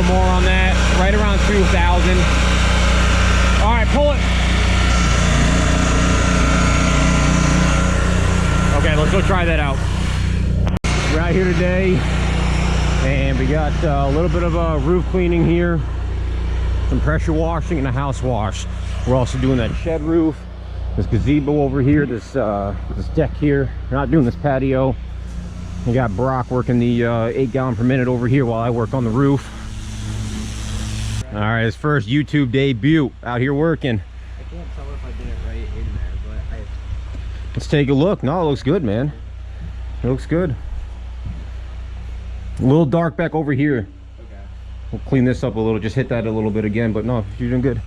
more on that. Right around 2,000. All right, pull it. Okay, let's go try that out. We're out here today, and we got a little bit of a roof cleaning here, some pressure washing, and a house wash. We're also doing that shed roof, this gazebo over here, this deck here. We're not doing this patio. We got Brock working the 8 gallon per minute over here while I work on the roof. All right, his first YouTube debut out here working. I can't tell if I did it right in there, but let's take a look. No, it looks good, man. It looks good. A little dark back over here. Okay. We'll clean this up a little, just hit that a little bit again, but no, you're doing good.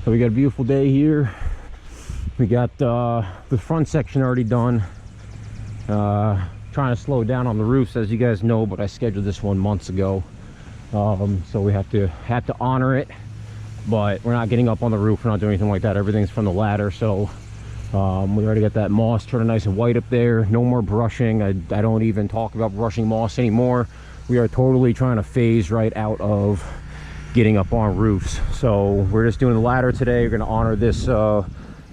So we got a beautiful day here. We got the front section already done. Trying to slow down on the roofs, as you guys know, but I scheduled this one months ago. So we have to honor it, but we're not getting up on the roof. We're not doing anything like that. Everything's from the ladder. So we already got that moss turning nice and white up there. No more brushing. I don't even talk about brushing moss anymore. We are totally trying to phase right out of getting up on roofs. So we're just doing the ladder today. We're going to honor this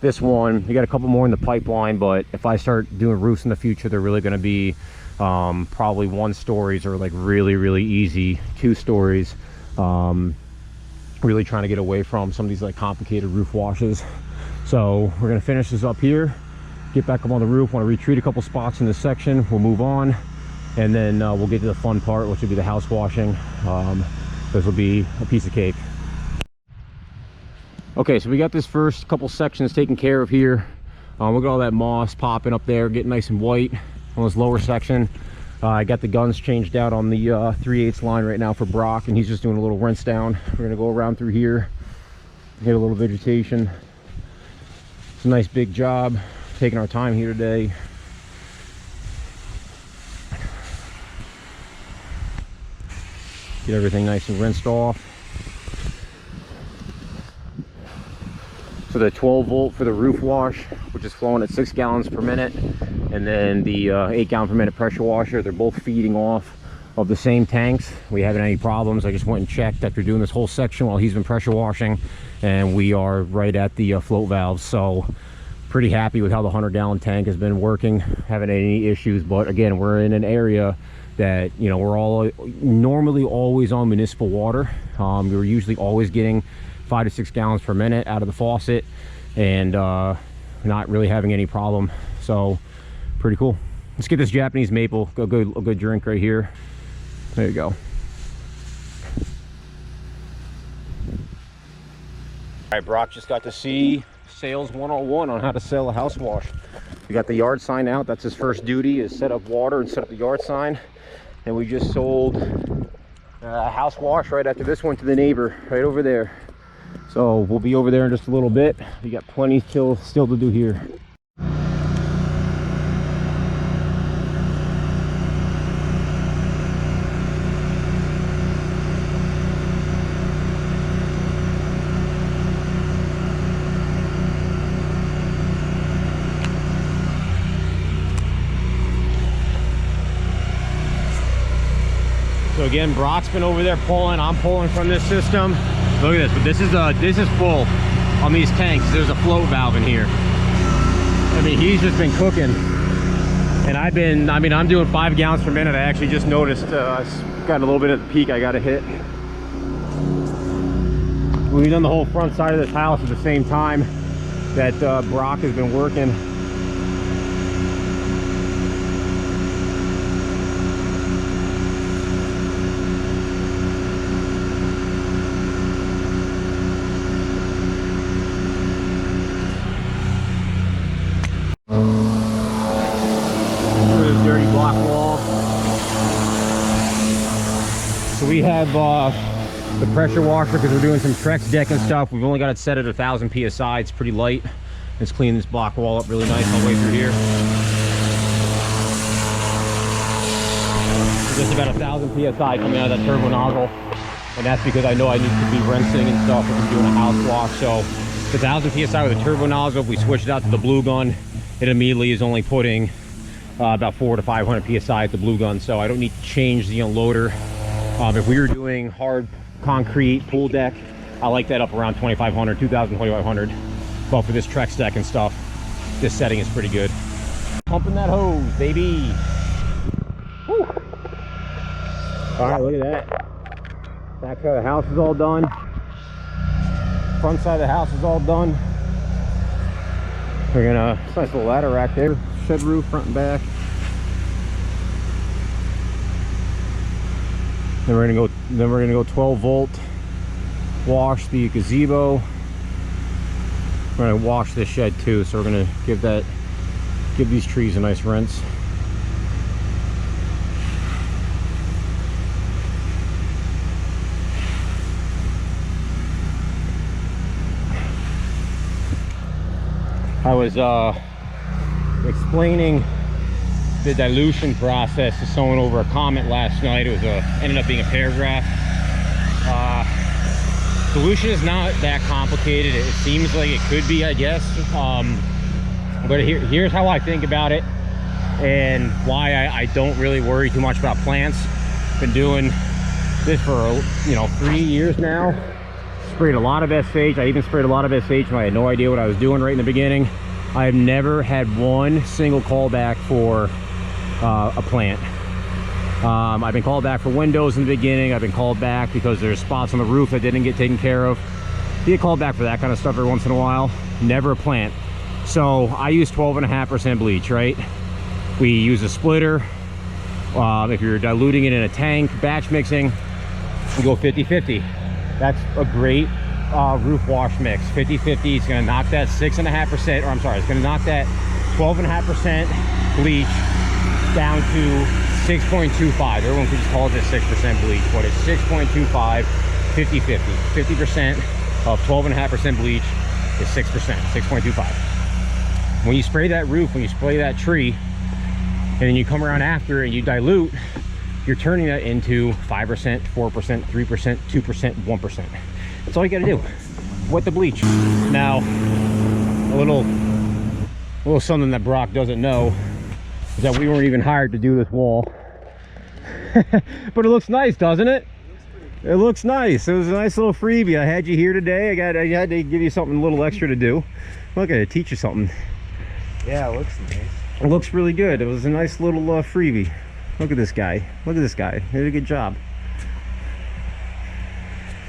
this one. We got a couple more in the pipeline, but if I start doing roofs in the future, they're really going to be probably 1 stories or like really easy 2 stories. Really trying to get away from some of these like complicated roof washes. So we're going to finish this up here, get back up on the roof. Want to retreat a couple spots in this section. We'll move on, and then we'll get to the fun part, which will be the house washing. This will be a piece of cake. Okay, so we got this first couple sections taken care of here. Look at all that moss popping up there, getting nice and white on this lower section. I got the guns changed out on the 3/8 line right now for Brock, and he's just doing a little rinse down. We're gonna go around through here, get a little vegetation. It's a nice big job, taking our time here today. Get everything nice and rinsed off. So the 12 volt for the roof wash, which is flowing at 6 gallons per minute, and then the 8 gallon per minute pressure washer, they're both feeding off of the same tanks. We haven't had any problems. I just went and checked after doing this whole section while he's been pressure washing, and we are right at the float valves. So pretty happy with how the 100 gallon tank has been working. Haven't had any issues, but again, we're in an area that, you know, we're all normally always on municipal water. We're usually always getting 5 to 6 gallons per minute out of the faucet, and not really having any problem. So pretty cool. Let's get this Japanese maple, a good drink right here. There you go. All right, Brock just got to see sales 101 on how to sell a house wash. We got the yard sign out. That's his first duty, is set up water and set up the yard sign. And we just sold a house wash right after this one to the neighbor right over there. So we'll be over there in just a little bit. We got plenty still to do here. So again, Brock's been over there pulling. I'm pulling from this system. Look at this, but this is full on these tanks. There's a float valve in here. I mean, he's just been cooking, and I'm doing 5 gallons per minute. I actually just noticed got a little bit of the peak I got to hit. We've done the whole front side of this house at the same time that Brock has been working. So we have the pressure washer, because we're doing some Trex deck and stuff. We've only got it set at 1,000 psi. It's pretty light. Let's clean this block wall up really nice all the way through here. Just about 1,000 psi coming out of that turbo nozzle, and that's because I know I need to be rinsing and stuff if I'm doing a house wash. So it's 1,000 psi with a turbo nozzle. If we switch it out to the blue gun, it immediately is only putting about 400 to 500 psi at the blue gun, so I don't need to change the unloader. If we were doing hard concrete pool deck, I like that up around 2500, 2000, 2500. But for this Trex deck and stuff, this setting is pretty good. Pumping that hose, baby. Woo. All right, look at that. Back side of the house is all done. Front side of the house is all done. We're gonna, it's a nice little ladder rack there. Shed roof, front and back. Then we're gonna go 12 volt. Wash the gazebo. We're gonna wash this shed too, so we're gonna give these trees a nice rinse. I was explaining the dilution process to someone over a comment last night. It was ended up being a paragraph. Dilution is not that complicated. It seems like it could be, I guess. But here's how I think about it, and why I don't really worry too much about plants. Been doing this for 3 years now. Sprayed a lot of SH. I even sprayed a lot of SH when I had no idea what I was doing right in the beginning. I've never had one single callback for a plant. I've been called back for windows in the beginning. I've been called back because there's spots on the roof that didn't get taken care of. You get called back for that kind of stuff every once in a while. Never a plant. So I use 12.5% bleach, right? We use a splitter. If you're diluting it in a tank, batch mixing, you go 50-50. That's a great roof wash mix. 50-50 is gonna knock that 6.5%, or I'm sorry, it's gonna knock that 12.5% bleach down to 6.25. Everyone could just call it 6% bleach, but it's 6.25, 50-50. 50% of 12.5% bleach is 6%, 6.25. When you spray that roof, when you spray that tree, and then you come around after and you dilute, you're turning that into 5%, 4%, 3%, 2%, 1%. That's all you gotta do. Wet the bleach. Now, a little something that Brock doesn't know is that we weren't even hired to do this wall. But it looks nice, doesn't it? It looks nice. It was a nice little freebie. I had you here today. I had to give you something a little extra to do. Look at it, teach you something. Yeah, it looks nice. It looks really good. It was a nice little freebie. Look at this guy. Look at this guy. He did a good job.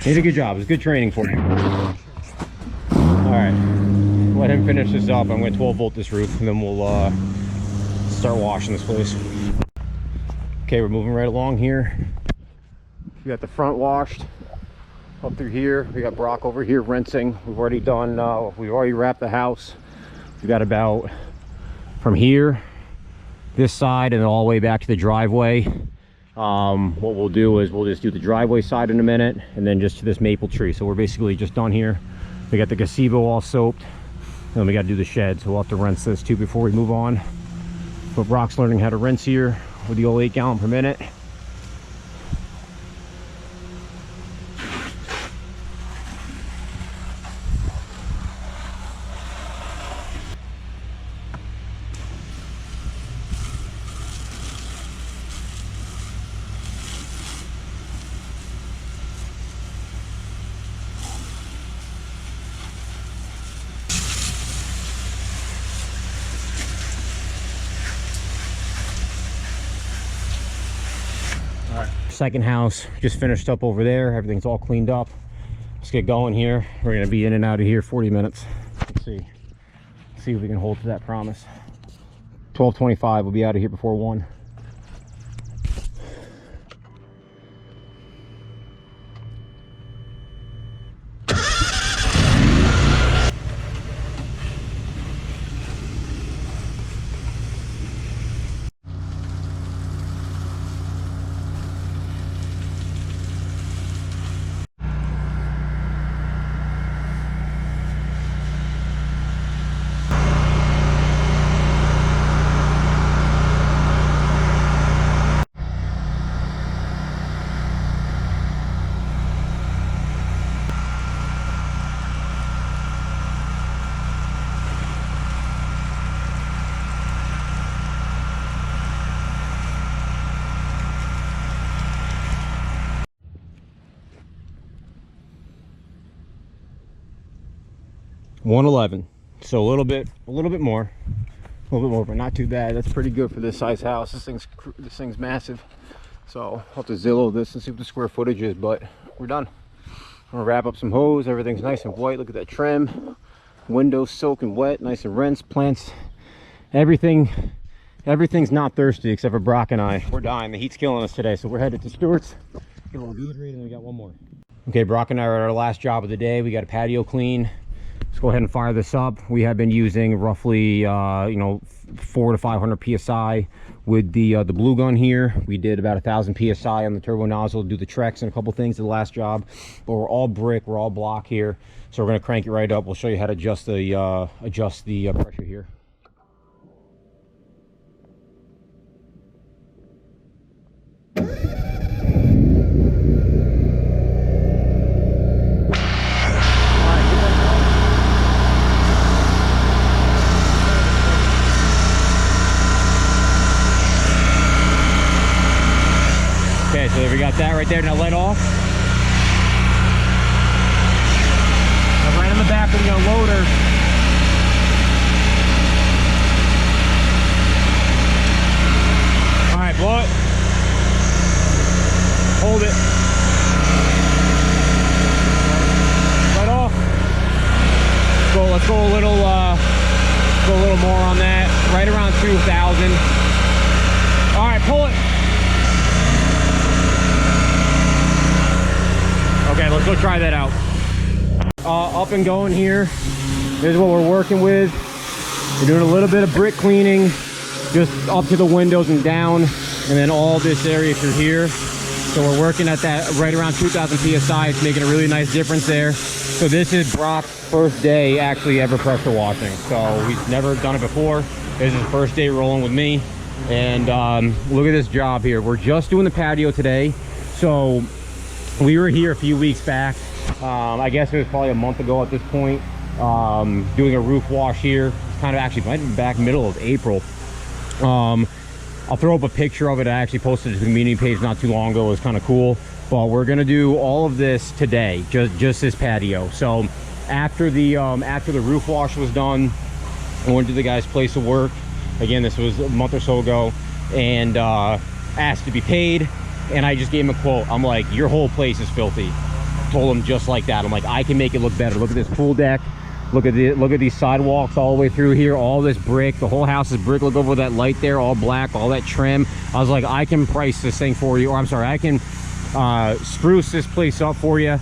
He did a good job. It was good training for you. All right. Let him finish this up. I'm going to 12 volt this roof, and then we'll start washing this place. Okay, we're moving right along here. We got the front washed up through here. We got Brock over here rinsing. We've already done, we've already wrapped the house. We got about from here, this side, and all the way back to the driveway. What we'll do is we'll just do the driveway side in a minute, and then just to this maple tree. So we're basically just done here. We got the gazebo all soaped, and then we got to do the shed. So we'll have to rinse this too before we move on. But Brock's learning how to rinse here with the old 8 gallon per minute. Second house just finished up over there. Everything's all cleaned up. Let's get going here. We're gonna be in and out of here 40 minutes. Let's see if we can hold to that promise. 12:25, we'll be out of here before 1. 111. So a little bit more, but not too bad. That's pretty good for this size house. This thing's massive. So I'll have to Zillow this and see what the square footage is, but we're done. I'm gonna wrap up some hose. Everything's nice and white. Look at that trim. Windows soaking wet, nice and rinsed. Plants, everything's not thirsty except for Brock and I. We're dying. The heat's killing us today, so we're headed to Stewart's. Get a little good read, and then we got one more. Okay, Brock and I are at our last job of the day. We got a patio clean. Let's go ahead and fire this up. We have been using roughly, you know, 400 to 500 psi with the blue gun here. We did about 1,000 psi on the turbo nozzle to do the treks and a couple things to the last job. But we're all brick, we're all block here, so we're going to crank it right up. We'll show you how to adjust the pressure here. Okay, so we got that right there. Now let off. Now right on the back of the unloader. All right, blow it. Hold it. Let off. Let's go a little more on that. Right around 2,000. All right, pull it. Okay, let's go try that out. Up and going here. This is what we're working with. We're doing a little bit of brick cleaning, just up to the windows and down, and then all this area through here. So we're working at that right around 2,000 psi. It's making a really nice difference there. So this is Brock's first day actually ever pressure washing. So he's never done it before. This is his first day rolling with me. And look at this job here. We're just doing the patio today. So we were here a few weeks back. I guess it was probably a month ago at this point, doing a roof wash here. It's kind of actually might have been back middle of April. I'll throw up a picture of it. I actually posted it to the community page not too long ago. It was kind of cool. But we're gonna do all of this today, just this patio. So after the roof wash was done, I went to the guy's place of work. Again, this was a month or so ago, and asked to be paid. And I just gave him a quote. I'm like, your whole place is filthy. Told him just like that. I'm like, I can make it look better. Look at this pool deck. Look at these sidewalks all the way through here. All this brick. The whole house is brick. Look over that light there, all black, all that trim. I was like, I can price this thing for you. Or I'm sorry, I can spruce this place up for you.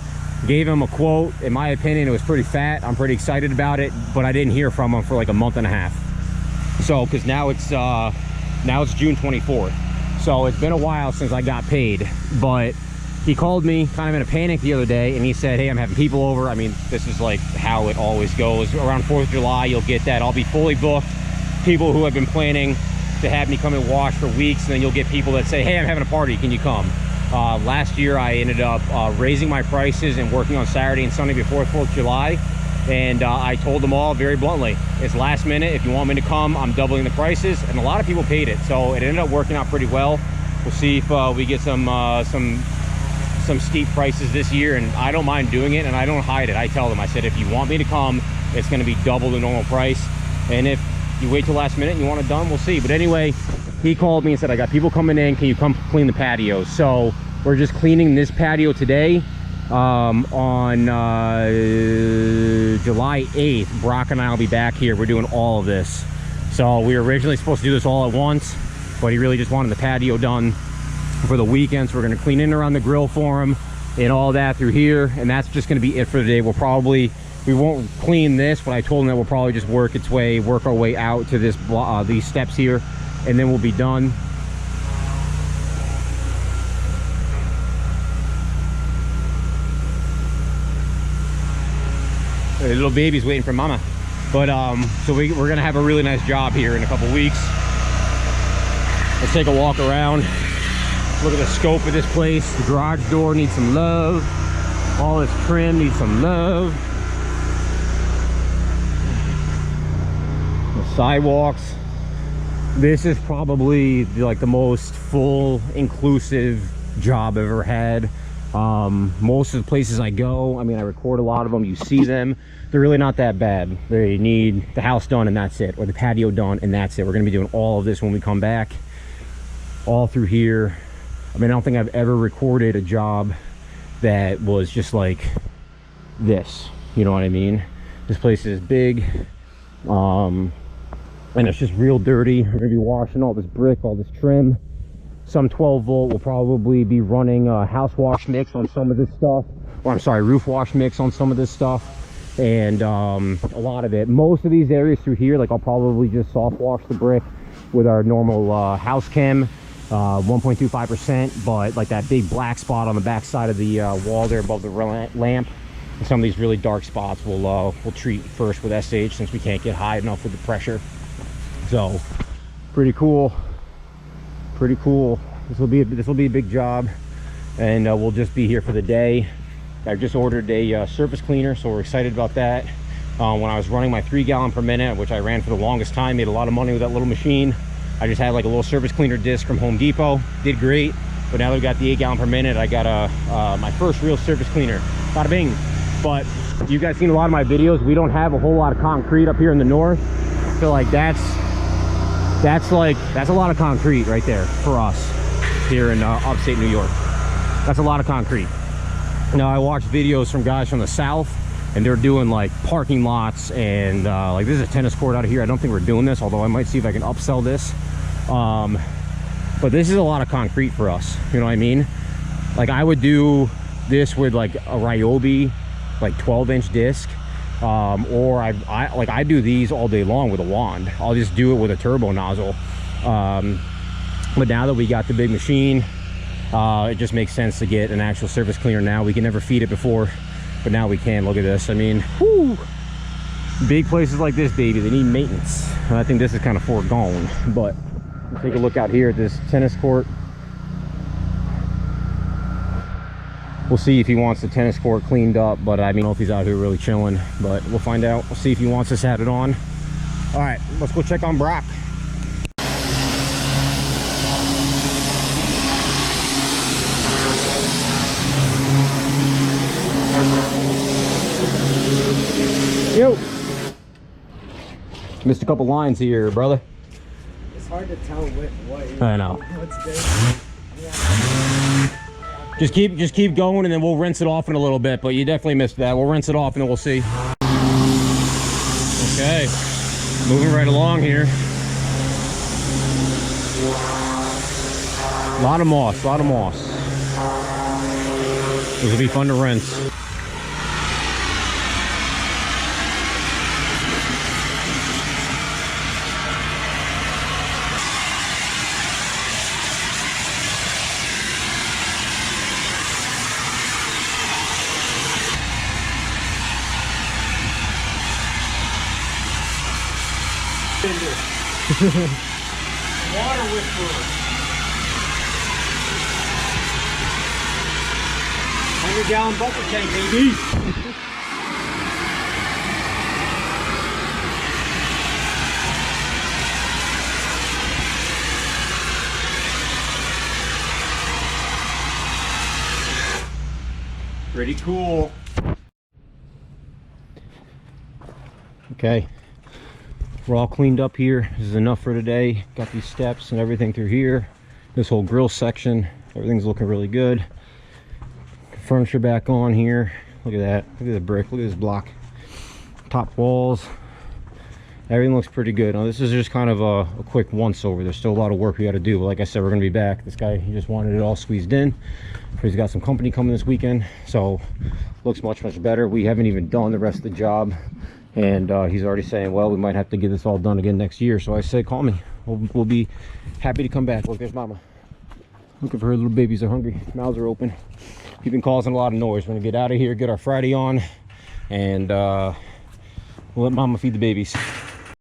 Gave him a quote. In my opinion, it was pretty fat. I'm pretty excited about it, but I didn't hear from him for like a month and a half. So, because now it's June 24th. So it's been a while since I got paid, but he called me kind of in a panic the other day, and he said, hey, I'm having people over. I mean, this is like how it always goes. Around 4th of July, you'll get that. I'll be fully booked. People who have been planning to have me come and wash for weeks, and then you'll get people that say, hey, I'm having a party, can you come? Last year, I ended up raising my prices and working on Saturday and Sunday before 4th of July. And I told them all very bluntly, it's last minute. If you want me to come, I'm doubling the prices. And a lot of people paid it. So it ended up working out pretty well. We'll see if we get some steep prices this year. And I don't mind doing it, and I don't hide it. I tell them, I said, if you want me to come, it's going to be double the normal price. And if you wait till last minute and you want it done, we'll see. But anyway, he called me and said, I got people coming in. Can you come clean the patio? So we're just cleaning this patio today. On July 8th, Brock and I will be back here. We're doing all of this. So we were originally supposed to do this all at once, but he really just wanted the patio done for the weekend. So we're going to clean in around the grill for him and all that through here. And that's just going to be it for the day. We won't clean this, but I told him that we'll probably just work our way out to this these steps here, and then we'll be done. The little baby's waiting for mama. But so we're gonna have a really nice job here in a couple weeks. Let's take a walk around, look at the scope of this place. The garage door needs some love. All this trim needs some love. The sidewalks. This is probably like the most full inclusive job I've ever had. Most of the places I go, I mean, I record a lot of them, you see them, they're really not that bad. They need the house done and that's it, or the patio done and that's it. We're going to be doing all of this when we come back, all through here. I mean, I don't think I've ever recorded a job that was just like this, you know what I mean? This place is big, and it's just real dirty. We're gonna be washing all this brick, all this trim. Some 12 volt will probably be running a house wash mix on some of this stuff, or I'm sorry, roof wash mix on some of this stuff. And a lot of it, most of these areas through here, like I'll probably just soft wash the brick with our normal house chem, 1.25%. But like that big black spot on the back side of the wall there above the lamp, and some of these really dark spots we'll treat first with SH, since we can't get high enough with the pressure. So pretty cool, pretty cool. This will be a big job, and we'll just be here for the day. I just ordered a surface cleaner, so we're excited about that. When I was running my 3 gallon per minute, which I ran for the longest time, made a lot of money with that little machine. I just had like a little surface cleaner disc from Home Depot, did great. But now that we got the 8 gallon per minute, I got my first real surface cleaner. Bada bing. But you guys seen a lot of my videos, we don't have a whole lot of concrete up here in the north. I feel like that's a lot of concrete right there for us here in upstate New York. That's a lot of concrete. Now, I watched videos from guys from the south, and they're doing like parking lots, and like this is a tennis court out of here. I don't think we're doing this, although I might see if I can upsell this. But this is a lot of concrete for us, you know what I mean? Like I would do this with like a Ryobi, like 12-inch disc, or I do these all day long with a wand. I'll just do it with a turbo nozzle. But now that we got the big machine, it just makes sense to get an actual surface cleaner now. We can never feed it before, but now we can. Look at this. I mean, whoo, big places like this, baby, they need maintenance, and I think this is kind of foregone. But take a look out here at this tennis court. We'll see if he wants the tennis court cleaned up, but I mean, I don't know if he's out here really chilling, but we'll find out. We'll see if he wants us added on. All right, let's go check on Brock. Yo, missed a couple lines here, brother. It's hard to tell what I know. What's good. Just keep going, and then we'll rinse it off in a little bit. But you definitely missed that. We'll rinse it off, and then we'll see. Okay, moving right along here. A lot of moss, a lot of moss. This will be fun to rinse. Water whisperer. 100-gallon bucket tank, baby. Pretty cool. Okay, we're all cleaned up here. This is enough for today. Got these steps and everything through here. This whole grill section, everything's looking really good. Furniture back on here. Look at that. Look at the brick. Look at this block. Top walls. Everything looks pretty good. Now, this is just kind of a quick once over. There's still a lot of work we got to do, but like I said, we're going to be back. This guy, he just wanted it all squeezed in. He's got some company coming this weekend, so looks much better. We haven't even done the rest of the job, and he's already saying, well, we might have to get this all done again next year. So I said, call me. We'll be happy to come back. Look, there's Mama looking for her little babies. Are hungry, mouths are open. We've been causing a lot of noise. We're gonna get out of here, get our Friday on, and we'll let Mama feed the babies.